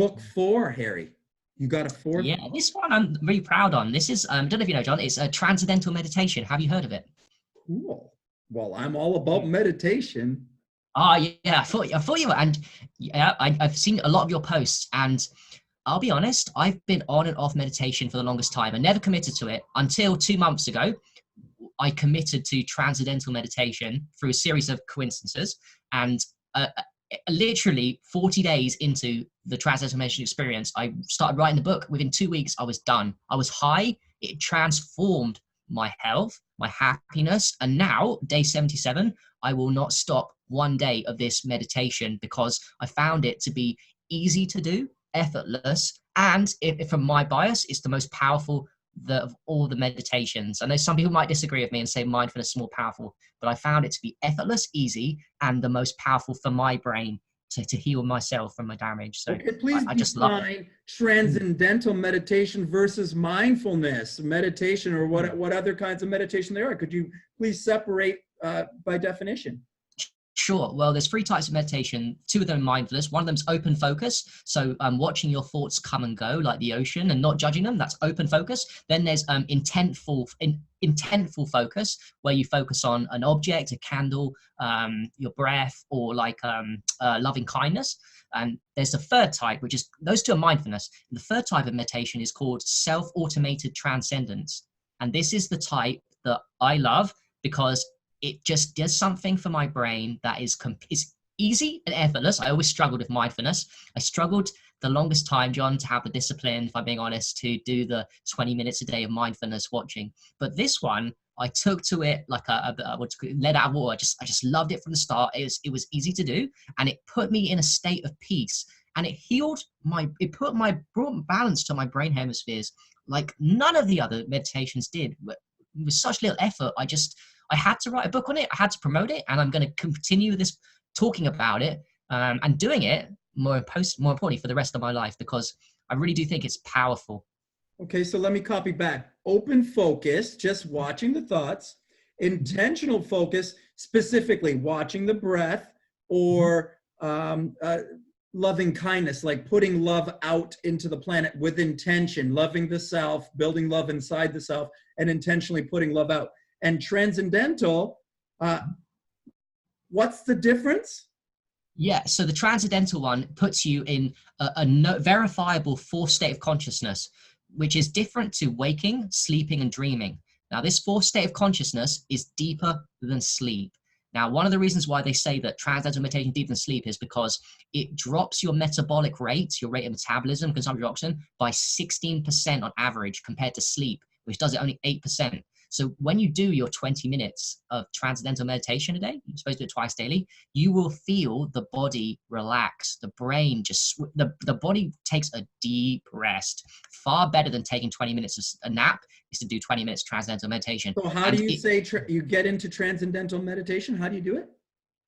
book 4, Harry. You got a 4th? Yeah, this one I'm really proud on. This is, I don't know if you know, John, it's a transcendental meditation. Have you heard of it? Cool. Well, I'm all about meditation. Oh, yeah, I thought you were. And yeah, I've seen a lot of your posts, and I'll be honest, I've been on and off meditation for the longest time. I never committed to it until 2 months ago. I committed to transcendental meditation through a series of coincidences, and literally 40 days into the transcendental meditation experience, I started writing the book. Within 2 weeks, I was done. I was high. It transformed my health, my happiness, and now, day 77, I will not stop one day of this meditation because I found it to be easy to do, effortless, and if from my bias, it's the most powerful of all the meditations. I know some people might disagree with me and say mindfulness is more powerful, but I found it to be effortless, easy, and the most powerful for my brain to heal myself from my damage. So okay, please I just love it. Transcendental meditation versus mindfulness meditation, or what other kinds of meditation there are. Could you please separate by definition? Sure. Well, there's 3 types of meditation. 2 of them are mindfulness. One of them's open focus. So watching your thoughts come and go like the ocean and not judging them. That's open focus. Then there's intentful focus, where you focus on an object, a candle, your breath, or like loving kindness. And there's a 3rd type, which is, those 2 are mindfulness. The 3rd type of meditation is called self-automated transcendence. And this is the type that I love because it just does something for my brain that is easy and effortless. I always struggled with mindfulness. I struggled the longest time, John, to have the discipline, if I'm being honest, to do the 20 minutes a day of mindfulness watching. But this one, I took to it like lead out of water. I just loved it from the start. It was easy to do, and it put me in a state of peace. And it brought balance to my brain hemispheres like none of the other meditations did. With such little effort, I had to write a book on it. I had to promote it, and I'm going to continue this talking about it and doing it more importantly for the rest of my life, because I really do think it's powerful. Okay, so let me copy back. Open focus, just watching the thoughts. Intentional focus, specifically watching the breath, or loving kindness, like putting love out into the planet with intention, loving the self, building love inside the self, and intentionally putting love out. And transcendental, what's the difference? Yeah, so the transcendental one puts you in a verifiable 4th state of consciousness, which is different to waking, sleeping, and dreaming. Now, this 4th state of consciousness is deeper than sleep. Now, one of the reasons why they say that transcendental meditation is deeper than sleep is because it drops your metabolic rate, your rate of metabolism, consumption of oxygen, by 16% on average compared to sleep, which does it only 8%. So when you do your 20 minutes of transcendental meditation a day, you're supposed to do it twice daily, you will feel the body relax, the brain the body takes a deep rest. Far better than taking 20 minutes of a nap is to do 20 minutes transcendental meditation. So how do you say you get into transcendental meditation? How do you do it?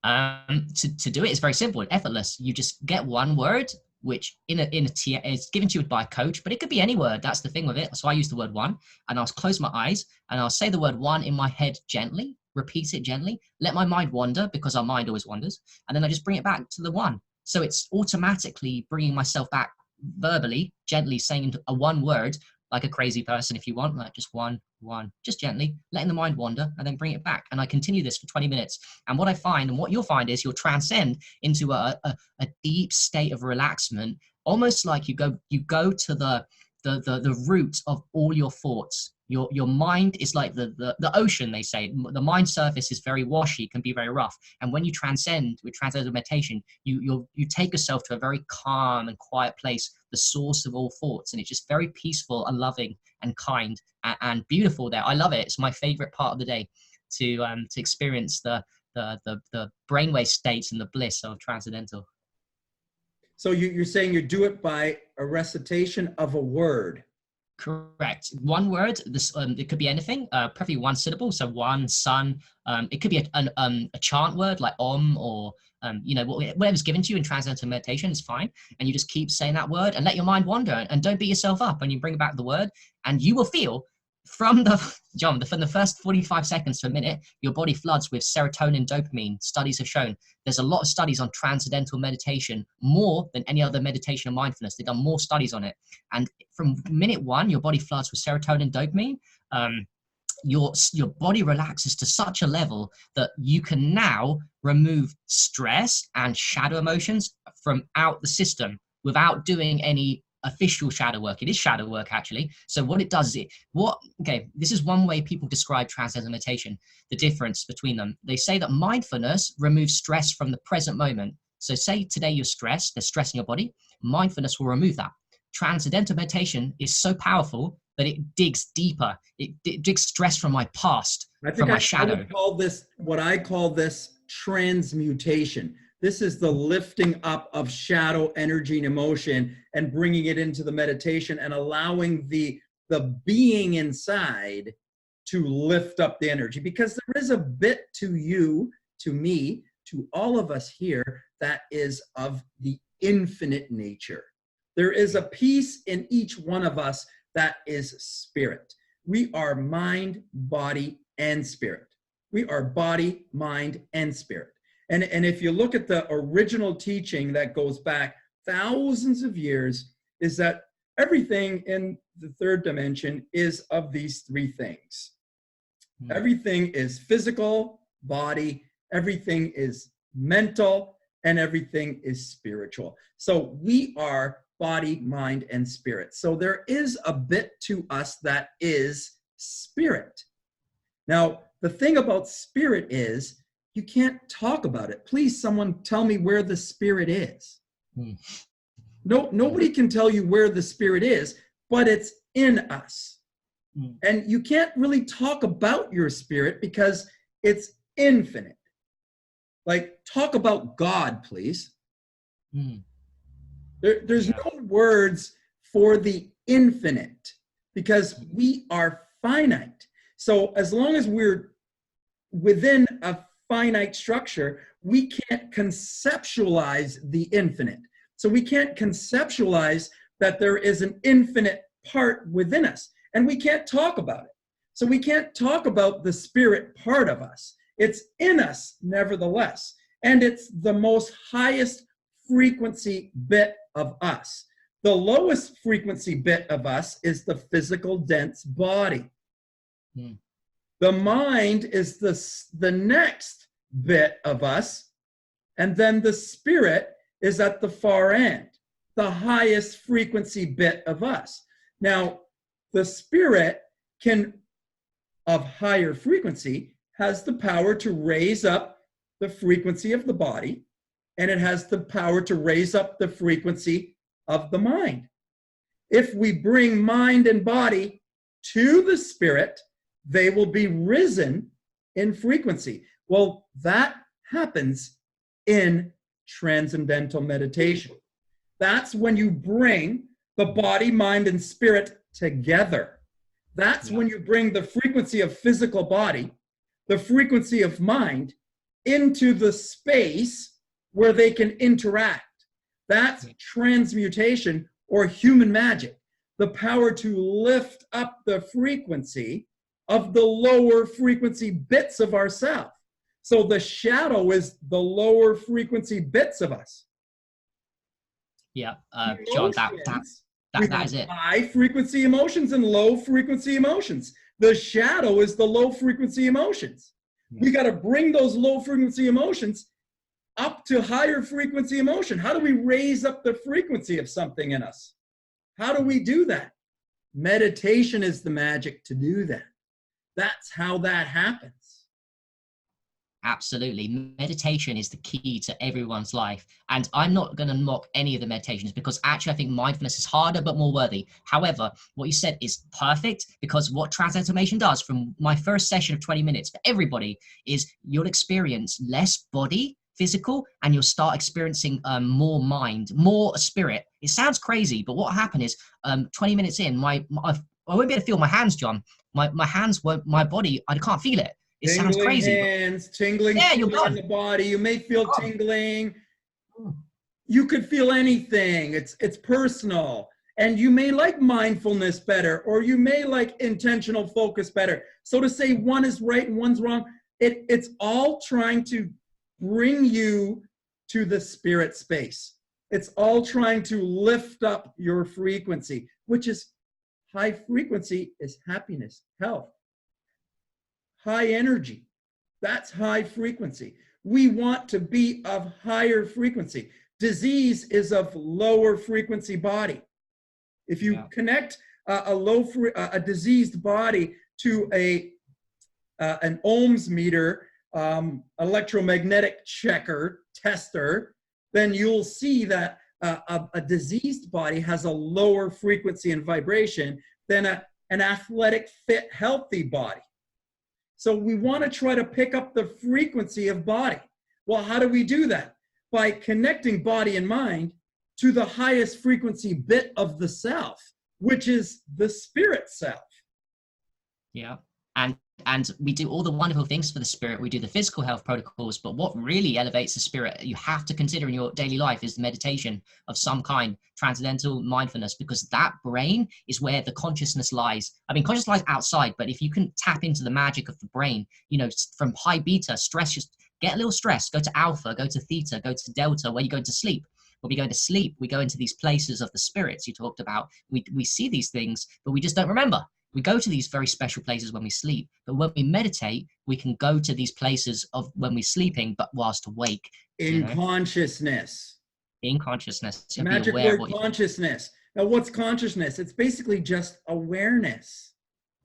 To do it is very simple and effortless. You just get one word, which is given to you by a coach, but it could be any word. That's the thing with it. So I use the word one, and I'll close my eyes and I'll say the word one in my head gently, repeat it gently, let my mind wander, because our mind always wanders. And then I just bring it back to the one. So it's automatically bringing myself back verbally, gently saying a one word, like a crazy person, if you want, like just one, just gently letting the mind wander, and then bring it back. And I continue this for 20 minutes. And what I find, and what you'll find, is you'll transcend into a deep state of relaxment, almost like you go to the root of all your thoughts. Your mind is like the ocean, they say. The mind surface is very washy, can be very rough. And when you transcend with transcendental meditation, you take yourself to a very calm and quiet place, the source of all thoughts. And it's just very peaceful and loving and kind and beautiful there. I love it. It's my favorite part of the day to experience the brainwave states and the bliss of transcendental. So you're saying you do it by a recitation of a word. Correct. One word. This it could be anything. Preferably one syllable. So one, sun. It could be a chant word like Om, or whatever's given to you in transcendental meditation is fine. And you just keep saying that word and let your mind wander, and don't beat yourself up. And you bring back the word, and you will feel from the first 45 seconds to a minute, your body floods with serotonin, dopamine. Studies have shown there's a lot of studies on transcendental meditation, more than any other meditation or mindfulness. They've done more studies on it. And from minute one, your body floods with serotonin, dopamine. Your body relaxes to such a level that you can now remove stress and shadow emotions from out the system without doing any official shadow work. It is shadow work, actually. So what it does is this is one way people describe transcendental meditation, the difference between them. They say that mindfulness removes stress from the present moment. So say today you're stressed, there's stress in your body, mindfulness will remove that. Transcendental meditation is so powerful that it digs deeper. It digs stress from my past, from my shadow. I would call this, what I call this, transmutation. This is the lifting up of shadow energy and emotion and bringing it into the meditation and allowing the being inside to lift up the energy. Because there is a bit to you, to me, to all of us here that is of the infinite nature. There is a piece in each one of us that is spirit. We are mind, body, and spirit. We are body, mind, and spirit. And if you look at the original teaching that goes back thousands of years, is that everything in the third dimension is of these three things. Everything is physical, body, everything is mental, and everything is spiritual. So we are body, mind, and spirit. So there is a bit to us that is spirit. Now, the thing about spirit is you can't talk about it. Please, someone tell me where the spirit is. No, nobody can tell you where the spirit is, but it's in us. And you can't really talk about your spirit because it's infinite. Like, talk about God, please. There's no words for the infinite because we are finite. So as long as we're within a finite structure, we can't conceptualize the infinite. So we can't conceptualize that there is an infinite part within us, and we can't talk about it. So we can't talk about the spirit part of us. It's in us, nevertheless, and it's the most highest frequency bit of us. The lowest frequency bit of us is the physical dense body. The mind is the next bit of us, and then the spirit is at the far end, the highest frequency bit of us. Now, the spirit of higher frequency has the power to raise up the frequency of the body, and it has the power to raise up the frequency of the mind. If we bring mind and body to the spirit, they will be risen in frequency. Well, that happens in transcendental meditation. That's when you bring the body, mind, and spirit together. That's when you bring the frequency of physical body, the frequency of mind, into the space where they can interact. That's transmutation or human magic, the power to lift up the frequency of the lower frequency bits of ourselves. So the shadow is the lower frequency bits of us. Yeah, John, that is it. High frequency emotions and low frequency emotions. The shadow is the low frequency emotions. We got to bring those low frequency emotions up to higher frequency emotion. How do we raise up the frequency of something in us? How do we do that? Meditation is the magic to do that. That's how that happens. Absolutely. Meditation is the key to everyone's life. And I'm not going to mock any of the meditations because actually I think mindfulness is harder but more worthy. However, what you said is perfect because what transformation does from my first session of 20 minutes for everybody is you'll experience less body, physical, and you'll start experiencing more mind, more spirit. It sounds crazy, but what happened is 20 minutes in, I won't be able to feel my hands, John. My hands won't, my body, I can't feel it. It tingling sounds crazy. Hands, tingling in the body. You may feel tingling. You could feel anything. It's personal. And you may like mindfulness better, or you may like intentional focus better. So to say one is right and one's wrong, it's all trying to bring you to the spirit space. It's all trying to lift up your frequency, which is high frequency is happiness, health, high energy. That's high frequency. We want to be of higher frequency. Disease is of lower frequency body. If you connect a diseased body to an ohms meter, electromagnetic checker, tester, then you'll see that a diseased body has a lower frequency and vibration than an athletic, fit, healthy body. So we want to try to pick up the frequency of body. Well, how do we do that? By connecting body and mind to the highest frequency bit of the self, which is the spirit self. Yeah. And we do all the wonderful things for the spirit. We do the physical health protocols, but what really elevates the spirit you have to consider in your daily life is meditation of some kind, transcendental mindfulness, because that brain is where the consciousness lies. I mean, consciousness lies outside, but if you can tap into the magic of the brain, you know, from high beta, stress, just get a little stress, go to alpha, go to theta, go to delta, where you go to sleep. When we go to sleep, we go into these places of the spirits you talked about. We see these things, but we just don't remember. We go to these very special places when we sleep, but when we meditate, we can go to these places of when we're sleeping, but whilst awake. In consciousness. In consciousness. So Magic word, consciousness. Now, what's consciousness? It's basically just awareness.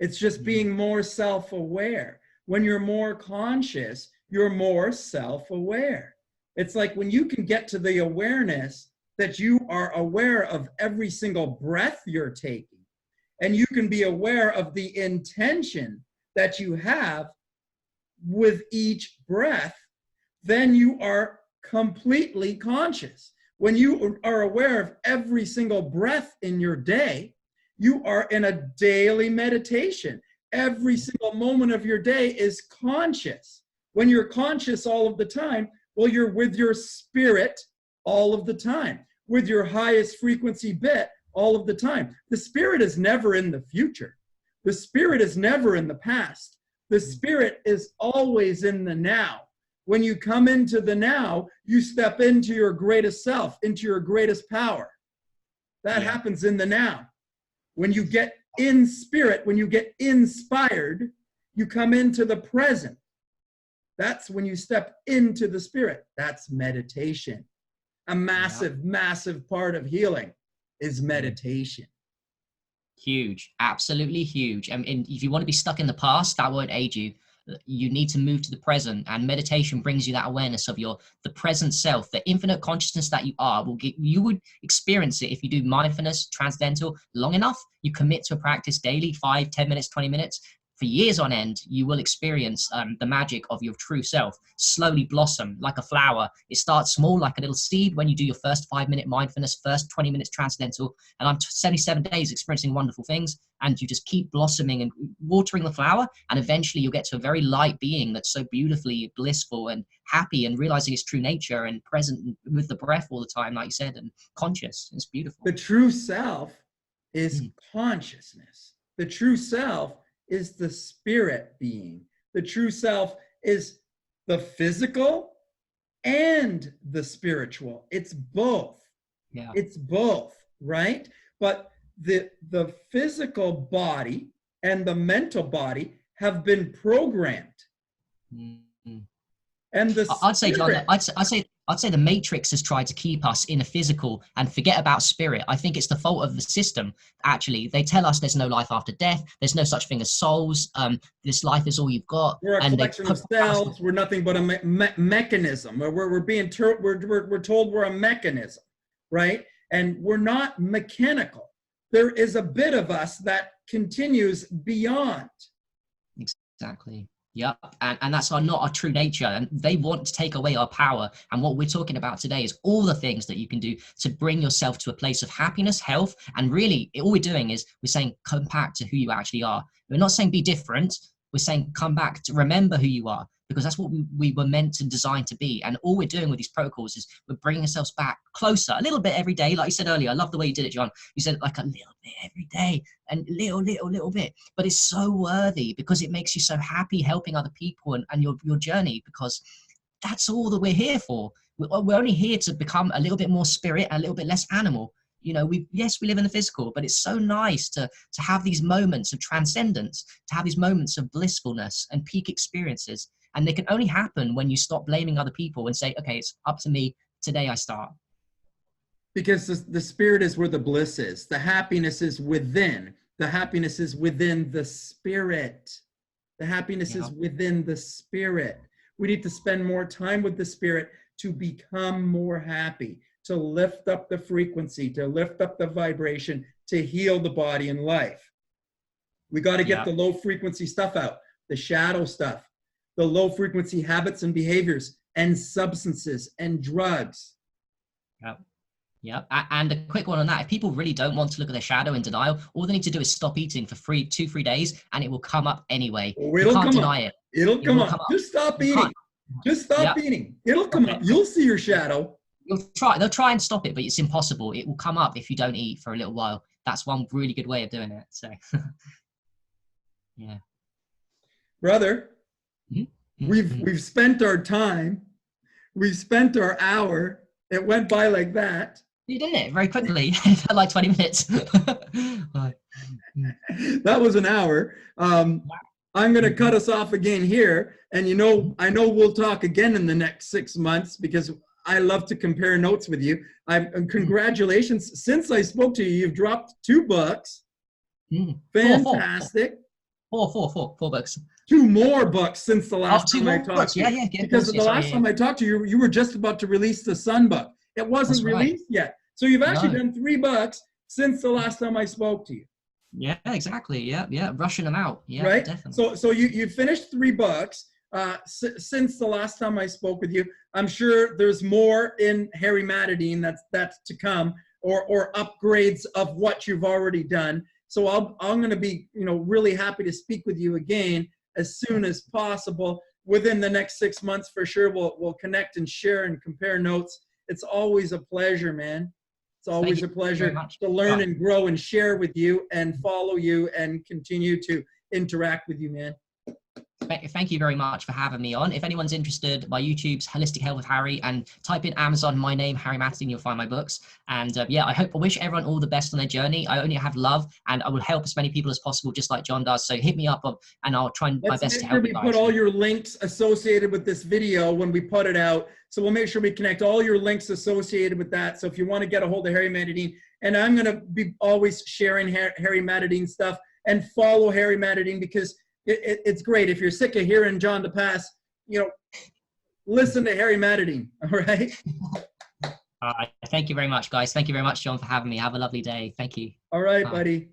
It's just being more self-aware. When you're more conscious, you're more self-aware. It's like when you can get to the awareness that you are aware of every single breath you're taking, and you can be aware of the intention that you have with each breath, then you are completely conscious. When you are aware of every single breath in your day, you are in a daily meditation. Every single moment of your day is conscious. When you're conscious all of the time, well, you're with your spirit all of the time, with your highest frequency bit all of the time. The spirit is never in the future. The spirit is never in the past. The spirit is always in the now. When you come into the now, you step into your greatest self, into your greatest power. That happens in the now. When you get in spirit, when you get inspired, you come into the present. That's when you step into the spirit. That's meditation. A massive, massive part of healing is meditation. Huge, absolutely huge. And if you want to be stuck in the past, that won't aid you. You need to move to the present, and meditation brings you that awareness of the present self, the infinite consciousness that you are. You would experience it if you do mindfulness, transcendental, long enough. You commit to a practice daily, 5, 10 minutes, 20 minutes. For years on end, you will experience the magic of your true self slowly blossom like a flower. It starts small, like a little seed, when you do your first 5-minute mindfulness, first 20 minutes transcendental, and I'm 77 days experiencing wonderful things, and you just keep blossoming and watering the flower, and eventually you'll get to a very light being that's so beautifully blissful and happy and realizing its true nature and present with the breath all the time, like you said, and conscious. It's beautiful. The true self is consciousness. The true self is the spirit being. The true self is the physical and the spiritual. It's both. Yeah. It's both, right? But the physical body and the mental body have been programmed. Mm-hmm. And the I'd say, John, I'd say the matrix has tried to keep us in a physical and forget about spirit. I think it's the fault of the system. Actually, they tell us there's no life after death. There's no such thing as souls. This life is all you've got. We're a collection of cells. We're nothing but a mechanism. We're told we're a mechanism, right? And we're not mechanical. There is a bit of us that continues beyond. Exactly. Yep, and that's not our true nature, and they want to take away our power. And what we're talking about today is all the things that you can do to bring yourself to a place of happiness, health, and really all we're doing is we're saying come back to who you actually are. We're not saying be different. We're saying, come back to remember who you are, because that's what we were meant and designed to be. And all we're doing with these protocols is we're bringing ourselves back closer a little bit every day. Like you said earlier, I love the way you did it, John. You said like a little bit every day and little bit, but it's so worthy because it makes you so happy helping other people and your journey, because that's all that we're here for. We're only here to become a little bit more spirit and a little bit less animal. You know, we live in the physical, but it's so nice to have these moments of transcendence, to have these moments of blissfulness and peak experiences. And they can only happen when you stop blaming other people and say, okay, it's up to me. Today I start. Because the spirit is where the bliss is. The happiness is within. The happiness is within the spirit. The happiness is within the spirit. We need to spend more time with the spirit to become more happy, to lift up the frequency, to lift up the vibration, to heal the body and life. We got to get the low frequency stuff out, the shadow stuff, the low frequency habits and behaviors and substances and drugs. Yeah. And a quick one on that. If people really don't want to look at their shadow in denial, all they need to do is stop eating for 2-3 days and it will come up anyway. You can't deny it. It'll come up. Just stop eating. Just stop eating. It'll come up. You'll see your shadow. They'll try and stop it, but it's impossible. It will come up if you don't eat for a little while. That's one really good way of doing it. So yeah. Brother, we've spent our time. We've spent our hour. It went by like that. You did it very quickly. It felt like 20 minutes. That was an hour. I'm going to cut us off again here. And I know we'll talk again in the next 6 months because I love to compare notes with you. Congratulations. Since I spoke to you, you've dropped 2 books. Fantastic. Four books. 2 more books since the last time I talked to you. Yeah. Because the last time I talked to you, you were just about to release the Sun book. It wasn't released yet. So you've actually done 3 books since the last time I spoke to you. Yeah, exactly. Yeah. Rushing them out. Yeah, right. Definitely. So you finished 3 books since the last time I spoke with you. I'm sure there's more in Harry Matadine that's to come, or upgrades of what you've already done. So I'm going to be really happy to speak with you again as soon as possible. Within the next 6 months, for sure, we'll connect and share and compare notes. It's always a pleasure, man. It's always a pleasure to learn and grow and share with you and follow you and continue to interact with you, man. Thank you very much for having me on. If anyone's interested, my YouTube's Holistic Health with Harry, and type in Amazon my name, Harry Matadine, you'll find my books. And I wish everyone all the best on their journey. I only have love, and I will help as many people as possible, just like John does. So hit me up, and I'll try my best to help you guys. We put all your links associated with this video when we put it out. So we'll make sure we connect all your links associated with that. So if you want to get a hold of Harry Matadine, and I'm going to be always sharing Harry Matadine stuff, and follow Harry Matadine, because it's great. If you're sick of hearing John Depass, listen to Harry Matadine. All right. Thank you very much, guys. Thank you very much, John, for having me. Have a lovely day. Thank you. All right, buddy.